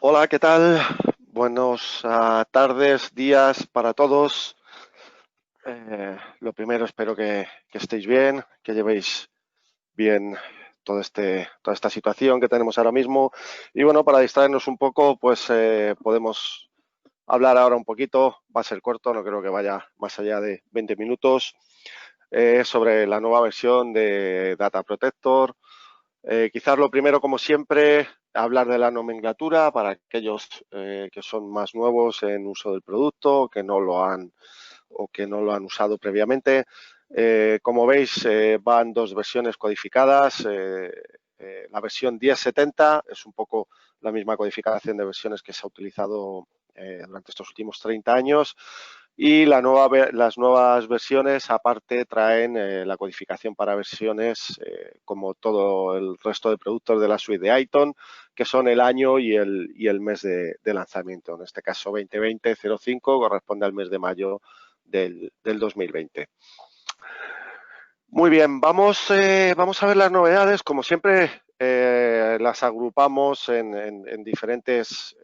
Hola, ¿qué tal? Buenos tardes, días para todos. Lo primero, espero que estéis bien, que llevéis bien toda esta situación que tenemos ahora mismo. Y bueno, para distraernos un poco, pues podemos hablar ahora un poquito. Va a ser corto, no creo que vaya más allá de 20 minutos. Sobre la nueva versión de Data Protector. Quizás lo primero, como siempre, hablar de la nomenclatura para aquellos que son más nuevos en uso del producto, que no lo han o que no lo han usado previamente. Como veis, van dos versiones codificadas. La versión 1070 es un poco la misma codificación de versiones que se ha utilizado durante estos últimos 30 años. Y las nuevas versiones, aparte, traen la codificación para versiones, como todo el resto de productos de la suite de iTunes, que son el año y el mes de lanzamiento. En este caso, 2020-05 corresponde al mes de mayo del 2020. Muy bien, vamos a ver las novedades. Como siempre, las agrupamos en diferentes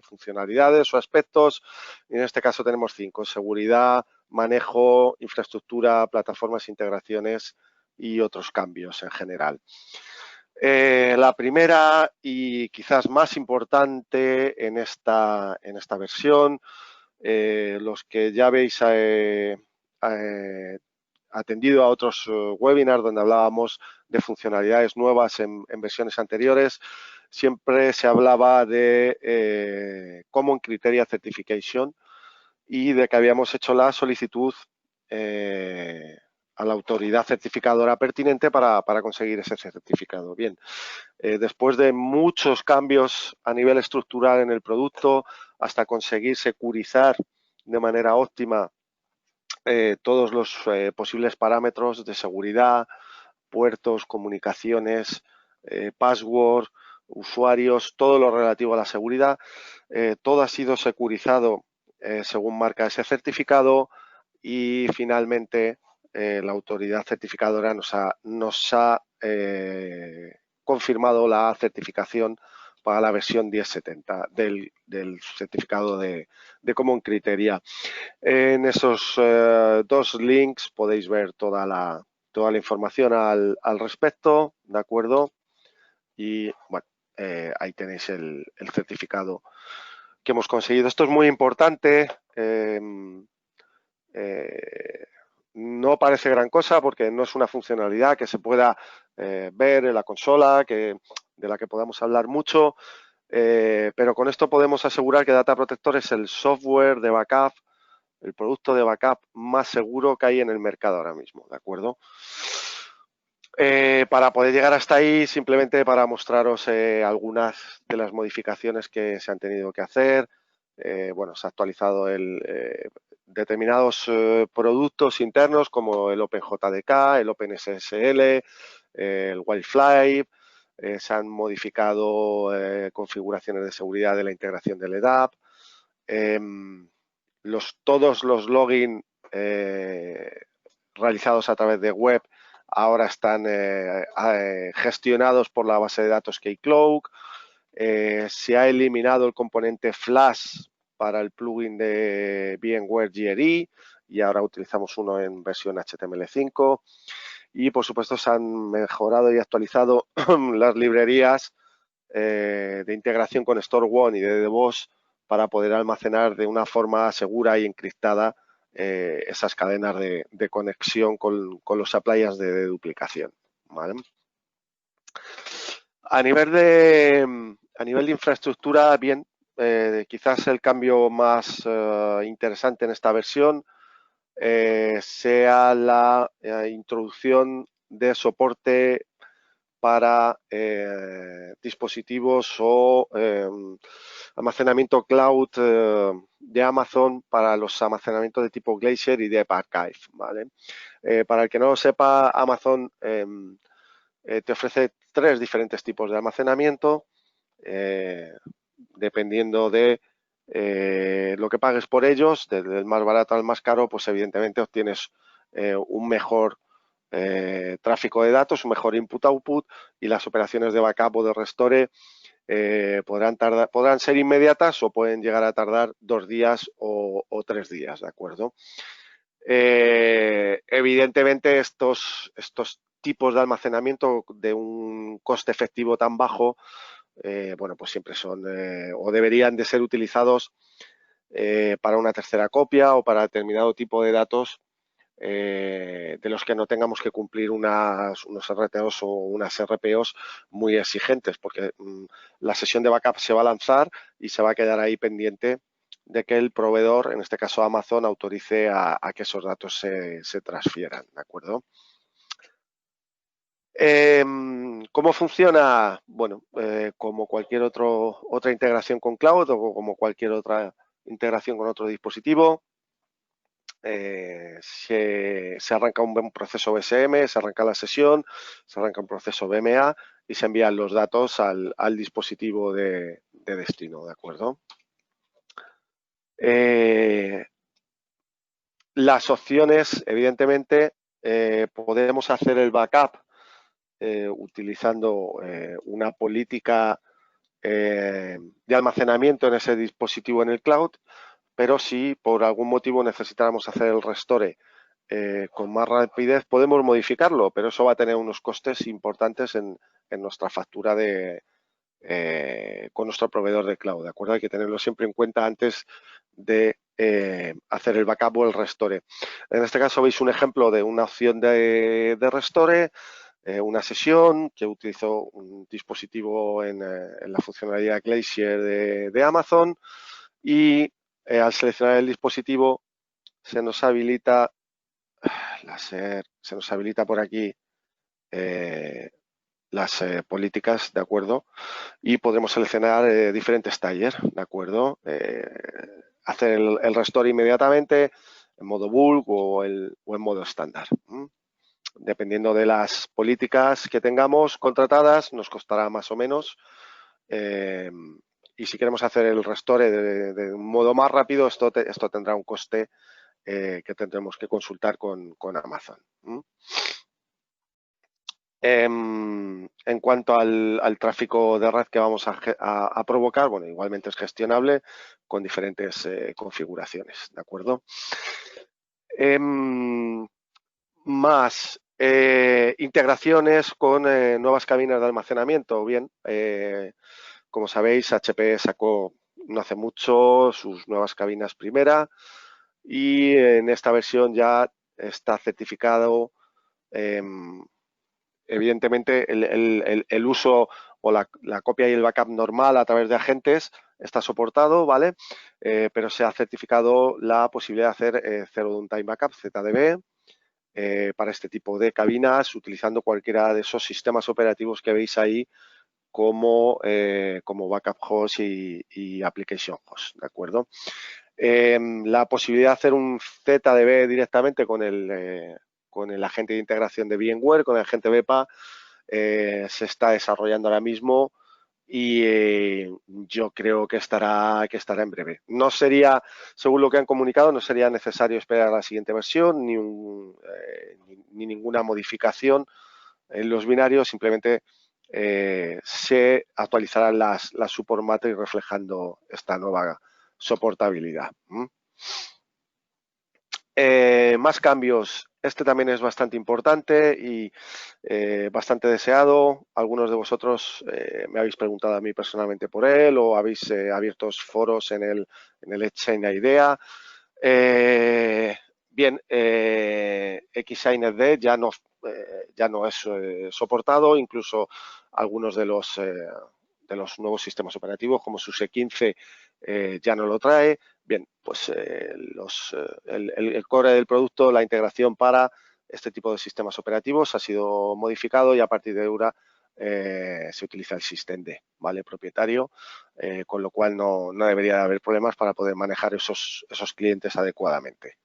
funcionalidades o aspectos. Y en este caso tenemos 5: seguridad, manejo, infraestructura, plataformas, integraciones y otros cambios en general. La primera y quizás más importante en esta versión, los que ya habéis atendido a otros webinars donde hablábamos de funcionalidades nuevas en versiones anteriores, siempre se hablaba de Common Criteria Certification y de que habíamos hecho la solicitud a la autoridad certificadora pertinente para conseguir ese certificado. Bien, después de muchos cambios a nivel estructural en el producto, hasta conseguir securizar de manera óptima todos los posibles parámetros de seguridad, puertos, comunicaciones, password, usuarios, todo lo relativo a la seguridad. Todo ha sido securizado según marca ese certificado y finalmente la autoridad certificadora nos ha confirmado la certificación para la versión 1070 del certificado de Common Criteria. En esos dos links podéis ver toda la información al respecto, ¿de acuerdo? Y bueno, ahí tenéis el certificado que hemos conseguido. Esto es muy importante. No parece gran cosa porque no es una funcionalidad que se pueda ver en la consola, de la que podamos hablar mucho, pero con esto podemos asegurar que Data Protector es el software de backup, el producto de backup más seguro que hay en el mercado ahora mismo, ¿de acuerdo? Para poder llegar hasta ahí, simplemente para mostraros algunas de las modificaciones que se han tenido que hacer. Bueno, se ha actualizado determinados productos internos como el OpenJDK, el OpenSSL, el Wi-Fi. Se han modificado configuraciones de seguridad de la integración del EDAP. Todos los login realizados a través de web ahora están gestionados por la base de datos Keycloak. Se ha eliminado el componente Flash para el plugin de VMware GRE y ahora utilizamos uno en versión HTML5. Y por supuesto se han mejorado y actualizado las librerías de integración con StoreOne y de DevOps para poder almacenar de una forma segura y encriptada esas cadenas de conexión con los suppliers de duplicación, ¿vale? A nivel de infraestructura, bien, quizás el cambio más interesante en esta versión sea la introducción de soporte para dispositivos o almacenamiento cloud de Amazon para los almacenamientos de tipo Glacier y de Archive, ¿vale? Para el que no lo sepa, Amazon te ofrece 3 diferentes tipos de almacenamiento, dependiendo de lo que pagues por ellos, desde el más barato al más caro, pues evidentemente obtienes un mejor tráfico de datos, un mejor input-output y las operaciones de backup o de restore podrán ser inmediatas o pueden llegar a tardar 2 días o 3 días, ¿de acuerdo? Evidentemente, estos tipos de almacenamiento de un coste efectivo tan bajo, bueno, pues siempre son o deberían de ser utilizados para una tercera copia o para determinado tipo de datos de los que no tengamos que cumplir unos RTOs o unas RPOs muy exigentes, porque la sesión de backup se va a lanzar y se va a quedar ahí pendiente de que el proveedor, en este caso Amazon, autorice a que esos datos se transfieran, ¿de acuerdo? ¿Cómo funciona? Bueno, como cualquier otra integración con cloud o como cualquier otra integración con otro dispositivo, se arranca un proceso BSM, se arranca la sesión, se arranca un proceso BMA y se envían los datos al dispositivo de destino, ¿de acuerdo? Las opciones, evidentemente, podemos hacer el backup utilizando una política de almacenamiento en ese dispositivo en el cloud, pero si por algún motivo necesitáramos hacer el restore con más rapidez, podemos modificarlo, pero eso va a tener unos costes importantes en nuestra factura con nuestro proveedor de cloud, ¿de acuerdo? Hay que tenerlo siempre en cuenta antes de hacer el backup o el restore. En este caso veis un ejemplo de una opción de restore, una sesión que utilizo un dispositivo en la funcionalidad Glacier de Amazon y al seleccionar el dispositivo se nos habilita se nos habilita por aquí las políticas, ¿de acuerdo? Y podremos seleccionar diferentes talleres, ¿de acuerdo? Hacer el restore inmediatamente en modo bulk o en modo estándar. Dependiendo de las políticas que tengamos contratadas, nos costará más o menos. Y si queremos hacer el restore de un modo más rápido, esto tendrá un coste que tendremos que consultar con Amazon. En cuanto al tráfico de red que vamos a provocar, bueno, igualmente es gestionable con diferentes configuraciones, ¿de acuerdo? Más integraciones con nuevas cabinas de almacenamiento. Bien, como sabéis, HP sacó no hace mucho sus nuevas cabinas primera y en esta versión ya está certificado evidentemente el uso o la copia y el backup normal a través de agentes está soportado, ¿vale? Pero se ha certificado la posibilidad de hacer Zero Downtime Backup, ZDB, para este tipo de cabinas utilizando cualquiera de esos sistemas operativos que veis ahí como Backup Host y Application Host, ¿de acuerdo? La posibilidad de hacer un ZDB directamente con el agente de integración de VMware, con el agente BEPA, se está desarrollando ahora mismo y yo creo que estará en breve. No sería, según lo que han comunicado, no sería necesario esperar a la siguiente versión ni ninguna modificación en los binarios, simplemente se actualizarán las support matrix reflejando esta nueva soportabilidad. Más cambios. Este también es bastante importante y bastante deseado. Algunos de vosotros me habéis preguntado a mí personalmente por él o habéis abierto foros en el Exchange IDEA. Bien, XINetD ya no es soportado, incluso algunos de los nuevos sistemas operativos como SUSE 15 ya no lo trae. Bien, pues el core del producto, la integración para este tipo de sistemas operativos ha sido modificado y a partir de ahora se utiliza el systemd, ¿vale? Propietario, con lo cual no debería de haber problemas para poder manejar esos clientes adecuadamente.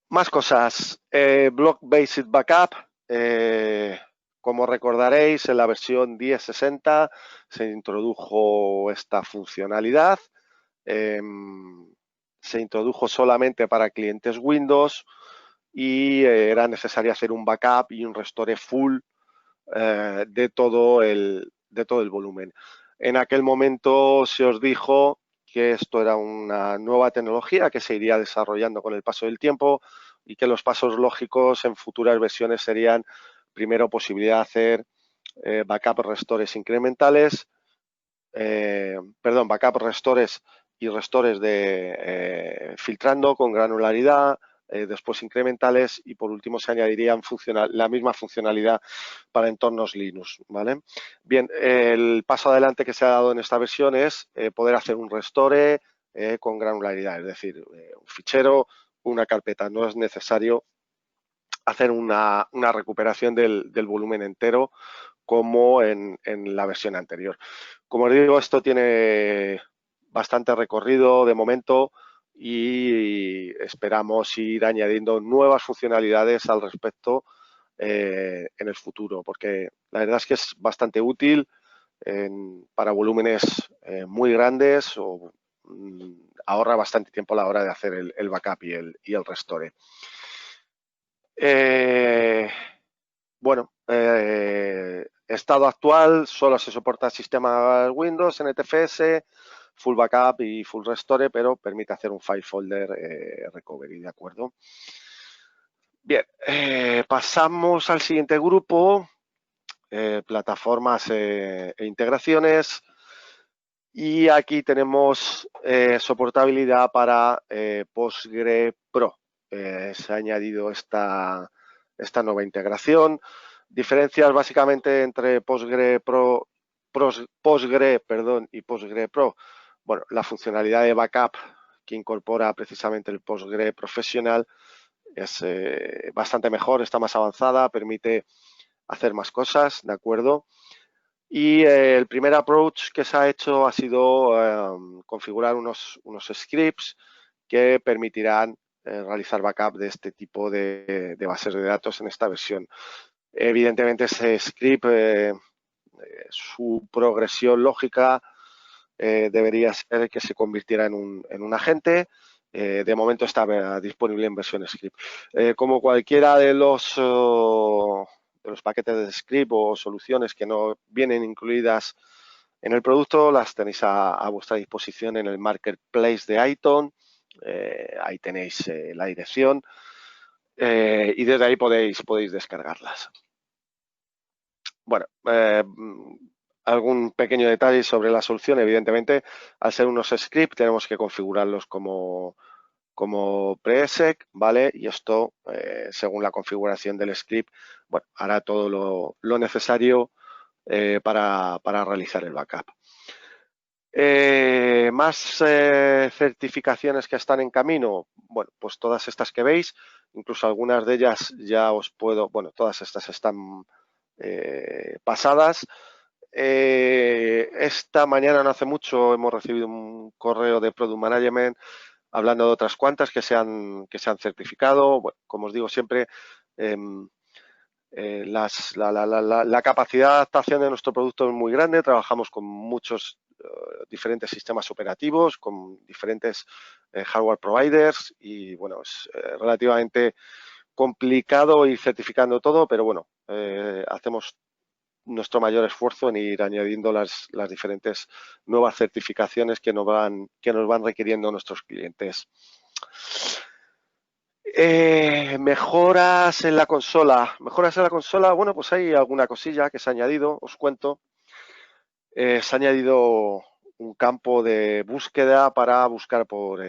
Más cosas. Block-Based Backup. Como recordaréis, en la versión 10.60 se introdujo esta funcionalidad. Se introdujo solamente para clientes Windows y era necesario hacer un backup y un restore full de todo el volumen. En aquel momento se os dijo que esto era una nueva tecnología que se iría desarrollando con el paso del tiempo y que los pasos lógicos en futuras versiones serían, primero, posibilidad de hacer backup restores incrementales, backup restores y restores de filtrando con granularidad, después incrementales y por último se añadirían la misma funcionalidad para entornos Linux, ¿vale? Bien, el paso adelante que se ha dado en esta versión es poder hacer un restore con granularidad, es decir, un fichero, una carpeta. No es necesario hacer una recuperación del volumen entero como en la versión anterior. Como os digo, esto tiene bastante recorrido de momento y esperamos ir añadiendo nuevas funcionalidades al respecto en el futuro, porque la verdad es que es bastante útil para volúmenes muy grandes o ahorra bastante tiempo a la hora de hacer el backup y el restore. Estado actual, solo se soporta sistemas Windows, NTFS, full backup y full restore, pero permite hacer un file folder recovery, ¿de acuerdo? Bien, pasamos al siguiente grupo, plataformas e integraciones. Y aquí tenemos soportabilidad para PostgrePro. Se ha añadido esta nueva integración. Diferencias básicamente entre PostgrePro y PostgrePro. Bueno, la funcionalidad de backup que incorpora precisamente el Postgre Professional es bastante mejor, está más avanzada, permite hacer más cosas, ¿de acuerdo? Y el primer approach que se ha hecho ha sido configurar unos scripts que permitirán realizar backup de este tipo de bases de datos en esta versión. Evidentemente ese script, su progresión lógica debería ser que se convirtiera en un agente. De momento está disponible en versión script. Como cualquiera de los paquetes de script o soluciones que no vienen incluidas en el producto, las tenéis a vuestra disposición en el marketplace de iTunes. Ahí tenéis la dirección y desde ahí podéis descargarlas. Bueno, algún pequeño detalle sobre la solución. Evidentemente, al ser unos scripts, tenemos que configurarlos como pre-exec, ¿vale? Y esto, según la configuración del script, bueno, hará todo lo necesario para realizar el backup. Más certificaciones que están en camino, bueno, pues todas estas que veis, incluso algunas de ellas ya os puedo, bueno, todas estas están pasadas. Esta mañana, no hace mucho, hemos recibido un correo de Product Management hablando de otras cuantas que se han certificado. Bueno, como os digo siempre, la capacidad de adaptación de nuestro producto es muy grande. Trabajamos con muchos diferentes sistemas operativos, con diferentes hardware providers y, bueno, es relativamente complicado ir certificando todo, pero bueno, hacemos nuestro mayor esfuerzo en ir añadiendo las diferentes nuevas certificaciones que nos van requiriendo nuestros clientes. Mejoras en la consola. Bueno, pues hay alguna cosilla que se ha añadido, os cuento. Se ha añadido un campo de búsqueda para buscar por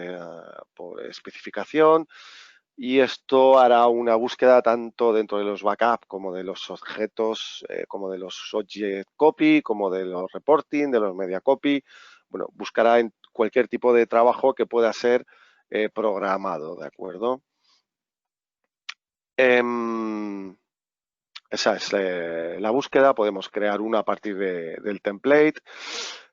especificación y esto hará una búsqueda tanto dentro de los backup como de los objetos, como de los object copy, como de los reporting, de los media copy. Bueno, buscará en cualquier tipo de trabajo que pueda ser programado, ¿de acuerdo? Esa es la búsqueda. Podemos crear una a partir del template.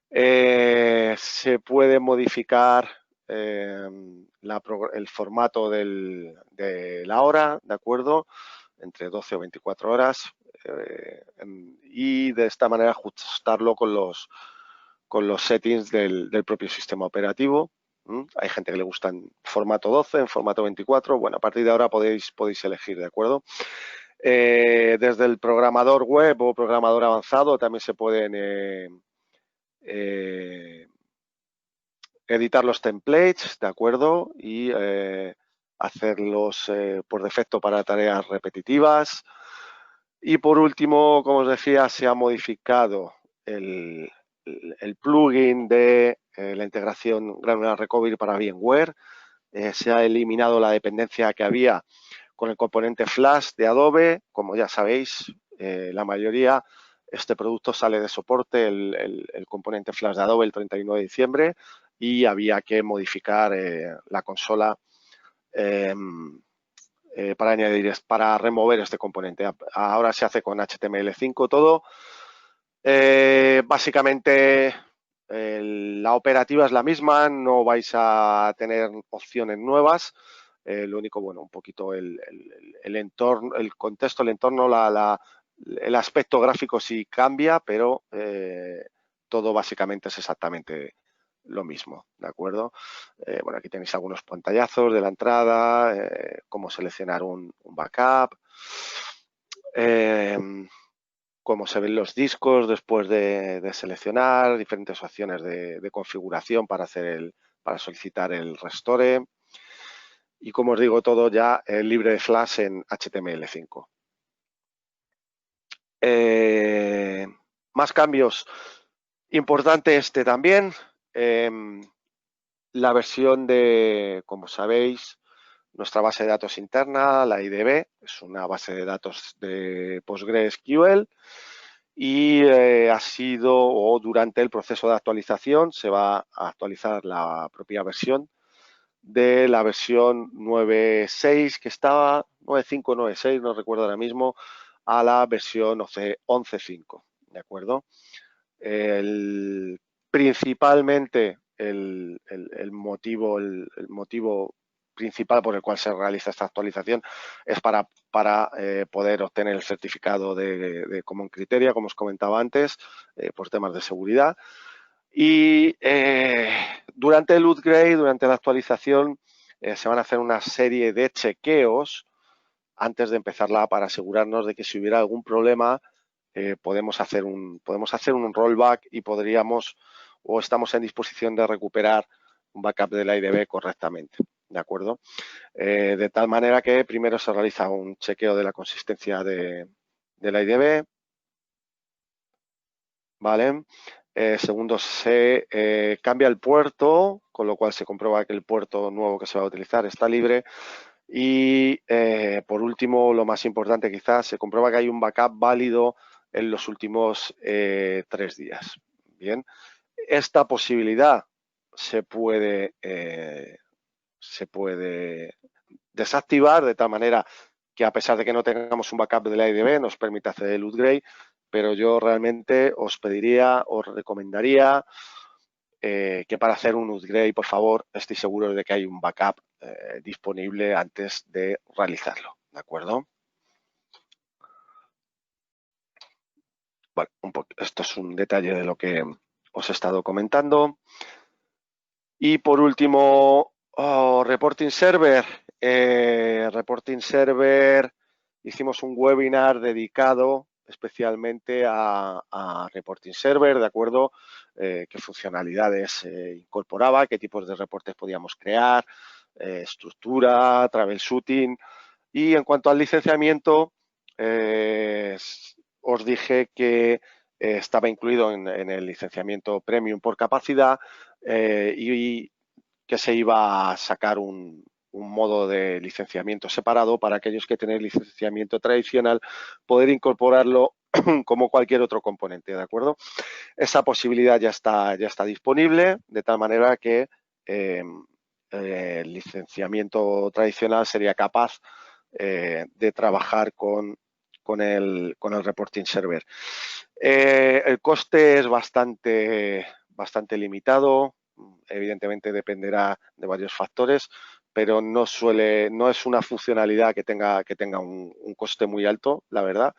Se puede modificar el formato de la hora, ¿de acuerdo? Entre 12 o 24 horas. Y de esta manera ajustarlo con los settings del propio sistema operativo. Hay gente que le gusta en formato 12, en formato 24. Bueno, a partir de ahora podéis elegir, ¿de acuerdo? Desde el programador web o programador avanzado también se pueden editar los templates, ¿de acuerdo? Y hacerlos por defecto para tareas repetitivas. Y por último, como os decía, se ha modificado el plugin de la integración Granular Recovery para VMware. Se ha eliminado la dependencia que había con el componente Flash de Adobe. Como ya sabéis, la mayoría, este producto sale de soporte, el componente Flash de Adobe, el 31 de diciembre, y había que modificar la consola para remover este componente. Ahora se hace con HTML5 todo. Básicamente la operativa es la misma, no vais a tener opciones nuevas. Lo único, bueno, un poquito el entorno, el contexto, el entorno, el aspecto gráfico sí cambia, pero todo básicamente es exactamente lo mismo, ¿de acuerdo? Bueno, aquí tenéis algunos pantallazos de la entrada, cómo seleccionar un backup, cómo se ven los discos después de seleccionar, diferentes opciones de configuración para solicitar el restore. Y como os digo, todo ya libre de flash en HTML5. Más cambios. Importante este también. La versión de, como sabéis, nuestra base de datos interna, la IDB, es una base de datos de PostgreSQL y ha sido, o durante el proceso de actualización, se va a actualizar la propia versión de la versión 9.6 que estaba, 9.5, 9.6, no recuerdo ahora mismo, a la versión 11.5, ¿de acuerdo? Principalmente el motivo principal por el cual se realiza esta actualización es para poder obtener el certificado de Common Criteria, como os comentaba antes, por temas de seguridad. Y durante el upgrade, durante la actualización, se van a hacer una serie de chequeos antes de empezarla para asegurarnos de que si hubiera algún problema podemos hacer un rollback y podríamos o estamos en disposición de recuperar un backup de la IDB correctamente, ¿de acuerdo? De tal manera que primero se realiza un chequeo de la consistencia de la IDB, ¿vale? Segundo, se cambia el puerto, con lo cual se comprueba que el puerto nuevo que se va a utilizar está libre. Y por último, lo más importante quizás, se comprueba que hay un backup válido en los últimos 3 días. Bien, esta posibilidad se puede desactivar de tal manera que a pesar de que no tengamos un backup de la IDB nos permite hacer el upgrade, pero yo realmente os recomendaría que para hacer un upgrade, por favor, estéis seguros de que hay un backup disponible antes de realizarlo, ¿de acuerdo? Bueno, esto es un detalle de lo que os he estado comentando. Y por último, Reporting Server. Reporting Server, hicimos un webinar dedicado especialmente a Reporting Server, ¿de acuerdo? Qué funcionalidades incorporaba, qué tipos de reportes podíamos crear, estructura, troubleshooting. Y en cuanto al licenciamiento, os dije que estaba incluido en el licenciamiento premium por capacidad y que se iba a sacar un modo de licenciamiento separado para aquellos que tenéis licenciamiento tradicional, poder incorporarlo como cualquier otro componente, ¿de acuerdo? Esa posibilidad ya está disponible, de tal manera que el licenciamiento tradicional sería capaz de trabajar con el reporting server. El coste es bastante limitado, evidentemente dependerá de varios factores, pero no es una funcionalidad que tenga un coste muy alto, la verdad,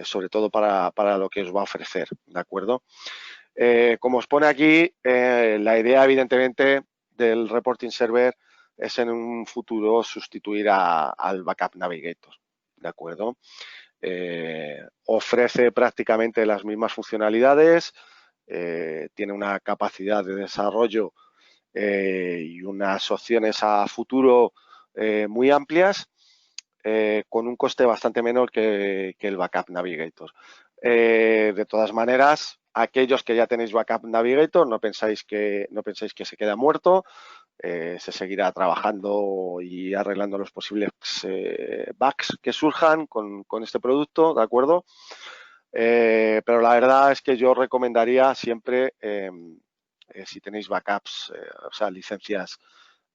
sobre todo para lo que os va a ofrecer, ¿de acuerdo? Como os pone aquí, la idea evidentemente del reporting server es en un futuro sustituir al Backup Navigator, ¿de acuerdo? Ofrece prácticamente las mismas funcionalidades, tiene una capacidad de desarrollo y unas opciones a futuro muy amplias, con un coste bastante menor que el Backup Navigator. De todas maneras, aquellos que ya tenéis Backup Navigator, no penséis que se queda muerto. Se seguirá trabajando y arreglando los posibles bugs que surjan con este producto, ¿de acuerdo? Pero la verdad es que yo recomendaría siempre, si tenéis backups, o sea, licencias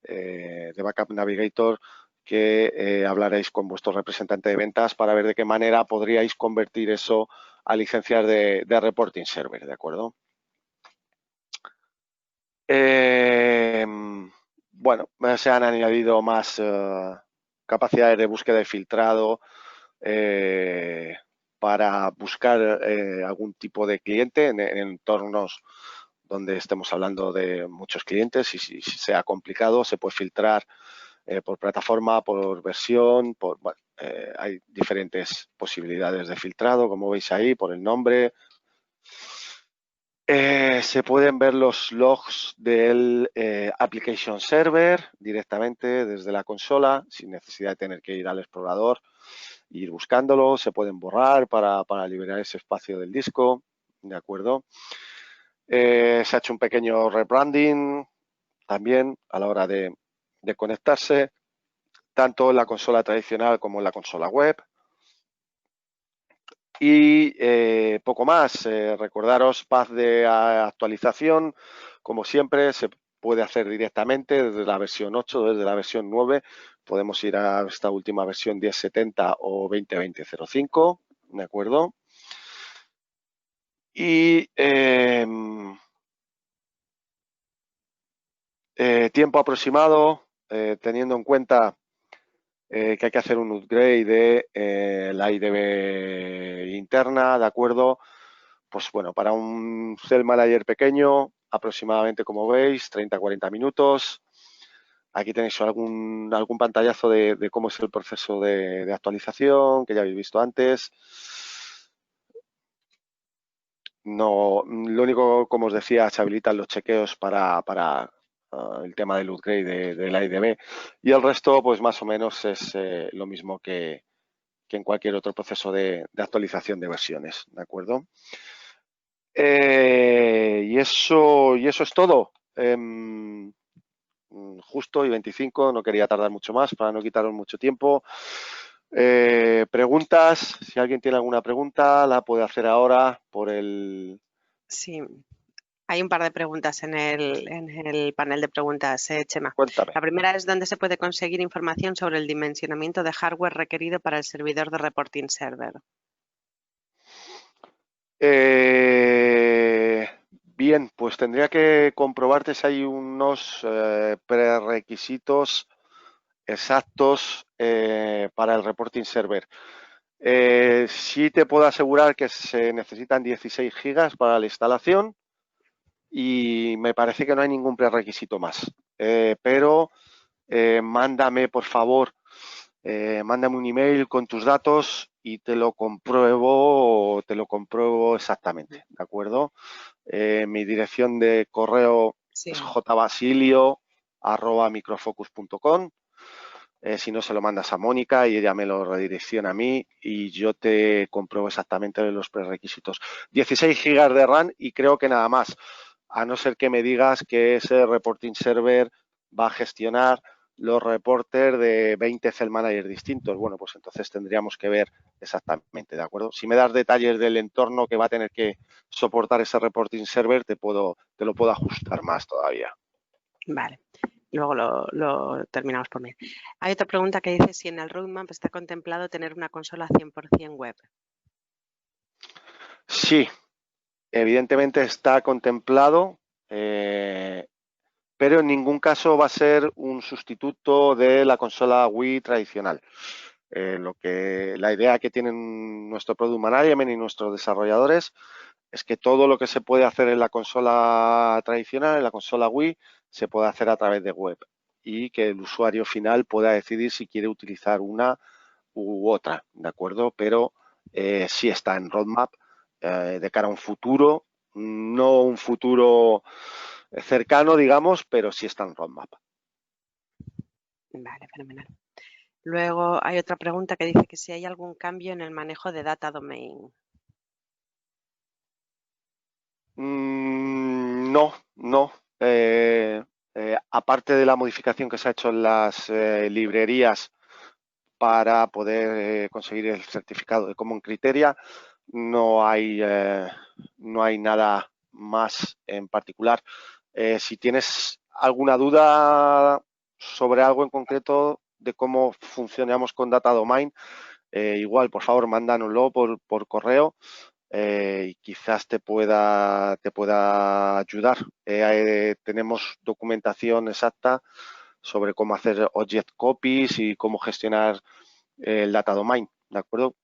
de Backup Navigator, que hablaréis con vuestro representante de ventas para ver de qué manera podríais convertir eso a licencias de reporting server, ¿de acuerdo? Bueno, se han añadido más capacidades de búsqueda y filtrado para buscar algún tipo de cliente en entornos donde estemos hablando de muchos clientes y si sea complicado se puede filtrar por plataforma, por versión, bueno, hay diferentes posibilidades de filtrado, como veis ahí, por el nombre. Se pueden ver los logs del Application Server directamente desde la consola, sin necesidad de tener que ir al explorador e ir buscándolo. Se pueden borrar para liberar ese espacio del disco, ¿de acuerdo? Se ha hecho un pequeño rebranding también a la hora de conectarse, tanto en la consola tradicional como en la consola web. Y poco más, recordaros path de actualización, como siempre se puede hacer directamente desde la versión 8, desde la versión 9, podemos ir a esta última versión 1070 o 2020.05, ¿de acuerdo? Y tiempo aproximado, teniendo en cuenta que hay que hacer un upgrade de la IDB interna, ¿de acuerdo? Pues bueno, para un Cell Manager pequeño, aproximadamente como veis, 30-40 minutos. Aquí tenéis algún pantallazo de cómo es el proceso de actualización, que ya habéis visto antes. No, lo único, como os decía, se habilitan los chequeos para el tema del upgrade de la IDB y el resto, pues más o menos es lo mismo que en cualquier otro proceso de actualización de versiones, ¿de acuerdo? Y eso es todo. Justo y 25, no quería tardar mucho más para no quitaros mucho tiempo. Preguntas, si alguien tiene alguna pregunta, la puede hacer ahora por el... Sí, hay un par de preguntas en el panel de preguntas, Chema. Cuéntame. La primera es dónde se puede conseguir información sobre el dimensionamiento de hardware requerido para el servidor de reporting server. Bien, pues tendría que comprobarte si hay unos prerequisitos exactos para el reporting server. Sí te puedo asegurar que se necesitan 16 gigas para la instalación y me parece que no hay ningún prerequisito más. Pero mándame, por favor, mándame un email con tus datos y te lo compruebo exactamente, ¿de acuerdo? Mi dirección de correo es jbasilio@microfocus.com. Si no, se lo mandas a Mónica y ella me lo redirecciona a mí y yo te compruebo exactamente los prerequisitos. 16 gigas de RAM y creo que nada más, a no ser que me digas que ese reporting server va a gestionar los reporters de 20 Cell Managers distintos. Bueno, pues entonces tendríamos que ver exactamente, ¿de acuerdo? Si me das detalles del entorno que va a tener que soportar ese reporting server, te lo puedo ajustar más todavía. Vale. Luego lo terminamos por mail. Hay otra pregunta que dice si en el roadmap está contemplado tener una consola 100% web. Sí, evidentemente está contemplado, pero en ningún caso va a ser un sustituto de la consola Wii tradicional. La idea que tienen nuestro Product Management y nuestros desarrolladores es que todo lo que se puede hacer en la consola tradicional, en la consola Wii, se puede hacer a través de web y que el usuario final pueda decidir si quiere utilizar una u otra, ¿de acuerdo? Pero sí está en roadmap de cara a un futuro, no un futuro cercano, digamos, pero sí está en roadmap. Vale, fenomenal. Luego hay otra pregunta que dice que si hay algún cambio en el manejo de data domain. No, no. Aparte de la modificación que se ha hecho en las librerías para poder conseguir el certificado de Common Criteria, no hay nada más en particular. Si tienes alguna duda sobre algo en concreto de cómo funcionamos con Data Domain, igual, por favor, mándanoslo por correo y quizás te pueda ayudar. Tenemos documentación exacta sobre cómo hacer object copies y cómo gestionar el data domain, ¿de acuerdo?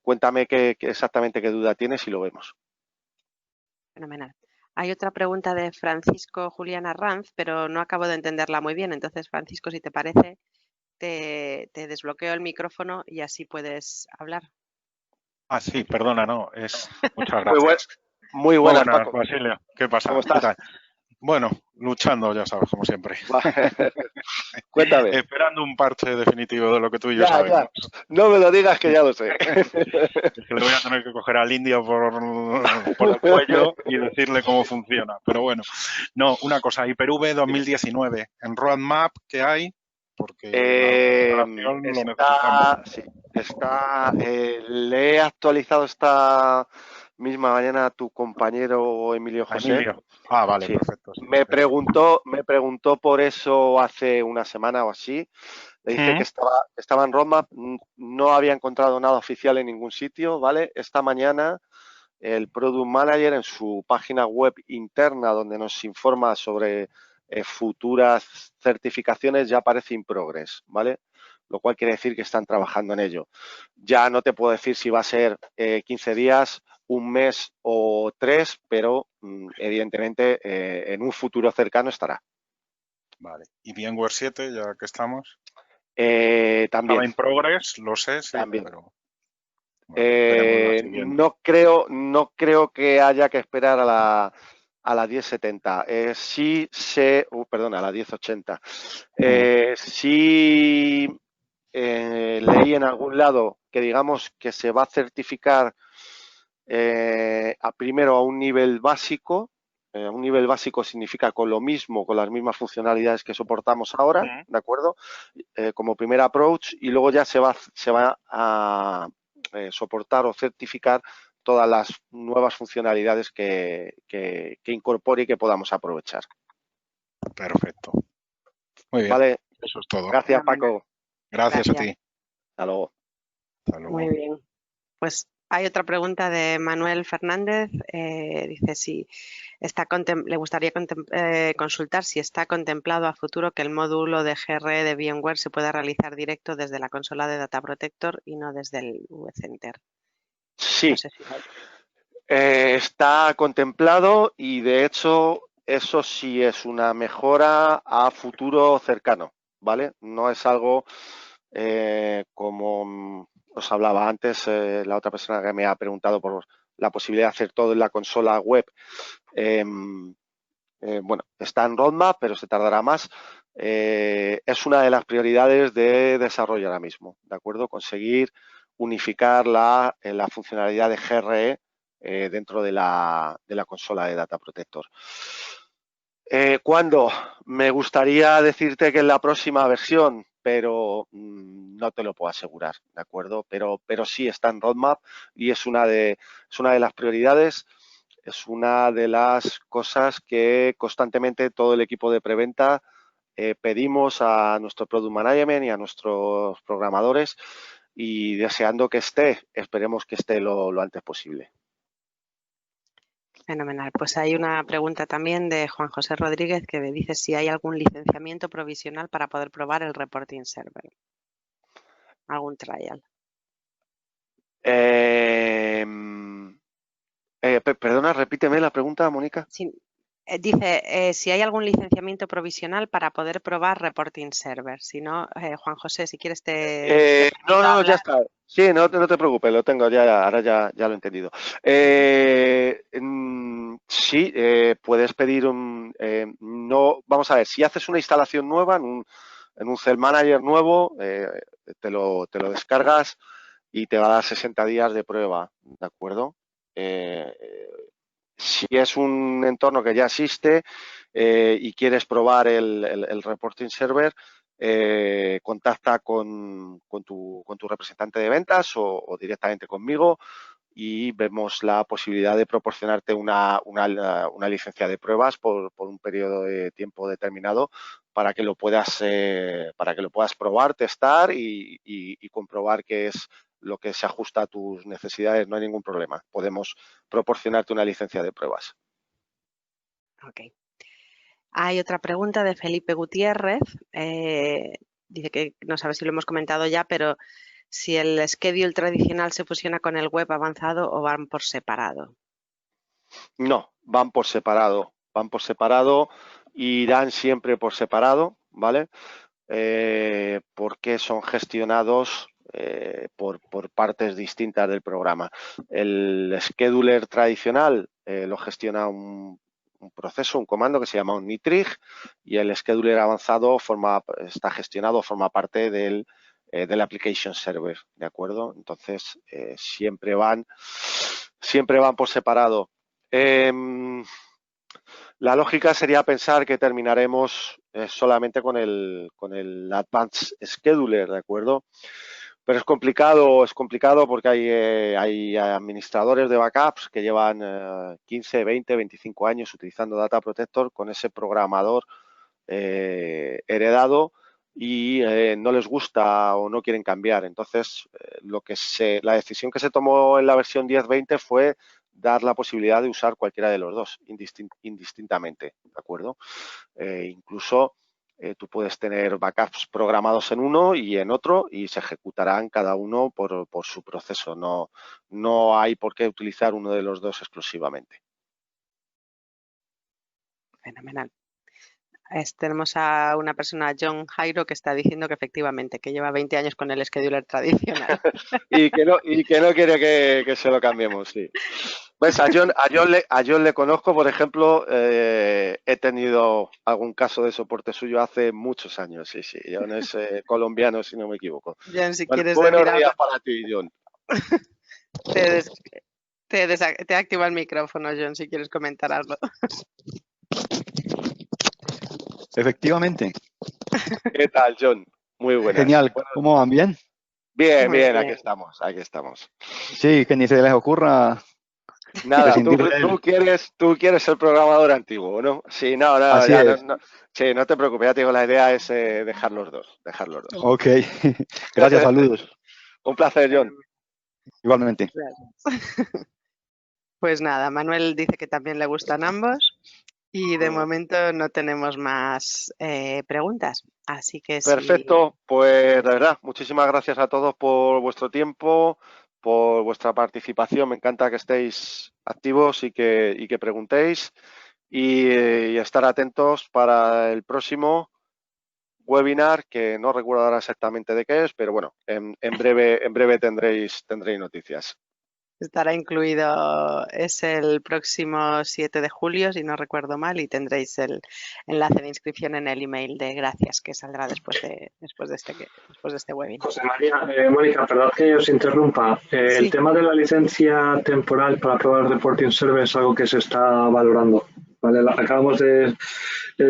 Cuéntame exactamente qué duda tienes y lo vemos. Fenomenal. Hay otra pregunta de Francisco Julián Arranz, pero no acabo de entenderla muy bien. Entonces, Francisco, si te parece, te desbloqueo el micrófono y así puedes hablar. Ah, sí, perdona, no, muchas Muy, gracias. muy Muy buenas, buenas, Paco. Basilio. ¿Qué pasa? ¿Cómo ¿Qué estás? tal? Bueno, luchando, ya sabes, como siempre. Cuéntame. Esperando un parche definitivo de lo que tú y yo Ya. sabemos. No me lo digas que ya lo sé. Es que le voy a tener que coger al indio por el cuello y decirle cómo funciona. Pero bueno, no, una cosa, Hyper-V 2019, en roadmap, ¿qué hay? Porque la instalación lo necesitamos. Sí, le he actualizado esta misma mañana a tu compañero Emilio ¿A José. Emilio? Ah, vale, Sí. perfecto. Sí, Me preguntó por eso hace una semana o así. Le dije que estaba en Roma, no había encontrado nada oficial en ningún sitio, ¿vale? Esta mañana el Product Manager en su página web interna donde nos informa sobre futuras certificaciones ya aparece in progress, ¿vale? Lo cual quiere decir que están trabajando en ello. Ya no te puedo decir si va a ser 15 días, un mes o 3, pero evidentemente en un futuro cercano estará. Vale. ¿Y VMware 7, ya que estamos? También. Estaba in progress, lo sé, sí, También. pero bueno, esperemos la siguiente. No creo que haya que esperar a la 1070. Perdón, a la 1080. Sí leí en algún lado que digamos que se va a certificar primero a un nivel básico. Un nivel básico significa con lo mismo, con las mismas funcionalidades que soportamos ahora, ¿de acuerdo? Como primer approach, y luego ya se va a soportar o certificar todas las nuevas funcionalidades que incorpore y que podamos aprovechar. Perfecto. Muy bien. Vale. Eso es todo. Gracias, Paco. Gracias a ti. Hasta luego. Hasta luego. Muy bien. Pues hay otra pregunta de Manuel Fernández. Dice si le gustaría consultar si está contemplado a futuro que el módulo de GRE de VMware se pueda realizar directo desde la consola de Data Protector y no desde el vCenter. Sí. No sé si está contemplado y de hecho eso sí es una mejora a futuro cercano, ¿vale? No es algo como os hablaba antes, la otra persona que me ha preguntado por la posibilidad de hacer todo en la consola web. Bueno, está en roadmap, pero se tardará más. Es una de las prioridades de desarrollo ahora mismo, ¿de acuerdo? Conseguir unificar la funcionalidad de GRE dentro de la consola de Data Protector. ¿Cuándo? Me gustaría decirte que en la próxima versión, pero no te lo puedo asegurar, ¿de acuerdo? Pero sí está en roadmap y es una de las prioridades. Es una de las cosas que constantemente todo el equipo de preventa pedimos a nuestro Product Management y a nuestros programadores y deseando que esperemos que esté lo antes posible. Fenomenal. Pues hay una pregunta también de Juan José Rodríguez que me dice si hay algún licenciamiento provisional para poder probar el reporting server. ¿Algún trial? Perdona, repíteme la pregunta, Mónica. Sí, Dice si hay algún licenciamiento provisional para poder probar Reporting Server. Si no, Juan José, si quieres te No, permito ya hablar. está. Sí, no te preocupes, lo tengo ya, ahora ya lo he entendido. Sí, puedes pedir no, vamos a ver, si haces una instalación nueva en un Cell Manager nuevo, te lo descargas y te va a dar 60 días de prueba, ¿de acuerdo? Si es un entorno que ya existe y quieres probar el reporting server, contacta con tu representante de ventas o directamente conmigo y vemos la posibilidad de proporcionarte una licencia de pruebas por un periodo de tiempo determinado para que lo puedas probar, testar y comprobar que es lo que se ajusta a tus necesidades. No hay ningún problema. Podemos proporcionarte una licencia de pruebas. Ok. Hay otra pregunta de Felipe Gutiérrez. Dice que no sabe si lo hemos comentado ya, pero si el schedule tradicional se fusiona con el web avanzado o van por separado. No, van por separado y irán siempre por separado, ¿vale? Porque son gestionados por partes distintas del programa. El scheduler tradicional lo gestiona un proceso, un comando que se llama un Nitrix, y el scheduler avanzado está gestionado, forma parte del application server, ¿de acuerdo? Entonces siempre van por separado. La lógica sería pensar que terminaremos solamente con el Advanced Scheduler, ¿de acuerdo? Pero es complicado porque hay administradores de backups que llevan 15, 20, 25 años utilizando Data Protector con ese programador heredado y no les gusta o no quieren cambiar. Entonces, la decisión que se tomó en la versión 10.20 fue dar la posibilidad de usar cualquiera de los dos indistintamente, ¿de acuerdo? Incluso tú puedes tener backups programados en uno y en otro y se ejecutarán cada uno por su proceso. No hay por qué utilizar uno de los dos exclusivamente. Fenomenal. Tenemos a una persona, John Jairo, que está diciendo que efectivamente, que lleva 20 años con el scheduler tradicional. y que no quiere que se lo cambiemos, sí. Pues a John le conozco, por ejemplo, he tenido algún caso de soporte suyo hace muchos años, sí. John es colombiano, si no me equivoco. John, si quieres buenos decir días algo. para ti, John. Te activo el micrófono, John, si quieres comentar algo. Efectivamente. ¿Qué tal, John? Muy buenas. Genial. ¿Cómo van? ¿Bien? Bien, aquí estamos. Sí, que ni se les ocurra. Nada, tú quieres ser programador antiguo, ¿no? Sí, no, Así ya es. no. Sí, no te preocupes, ya te digo, la idea es dejar los dos. Ok. Gracias, saludos. Un placer, John. Igualmente. Gracias. Pues nada, Manuel dice que también le gustan ambos y de momento no tenemos más preguntas. Así que perfecto, pues de verdad, muchísimas gracias a todos por vuestro tiempo, por vuestra participación. Me encanta que estéis activos y que preguntéis y estar atentos para el próximo webinar, que no recuerdo ahora exactamente de qué es, pero bueno, en breve tendréis noticias. estará incluido, es el próximo 7 de julio, si no recuerdo mal, y tendréis el enlace de inscripción en el email de gracias que saldrá después de este webinar. José María, Mónica, perdón que os interrumpa. Sí. El tema de la licencia temporal para probar Reporting Server es algo que se está valorando. ¿Vale? Acabamos de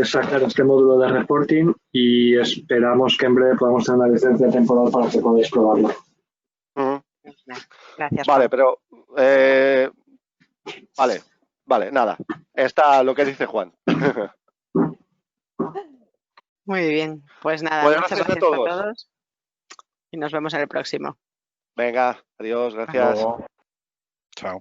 sacar este módulo de reporting y esperamos que en breve podamos tener una licencia temporal para que podáis probarlo. Gracias. Vale, pero vale, nada. Está lo que dice Juan. Muy bien, pues nada, Pues muchas gracias a todos y nos vemos en el próximo. Venga, adiós, gracias. Chao.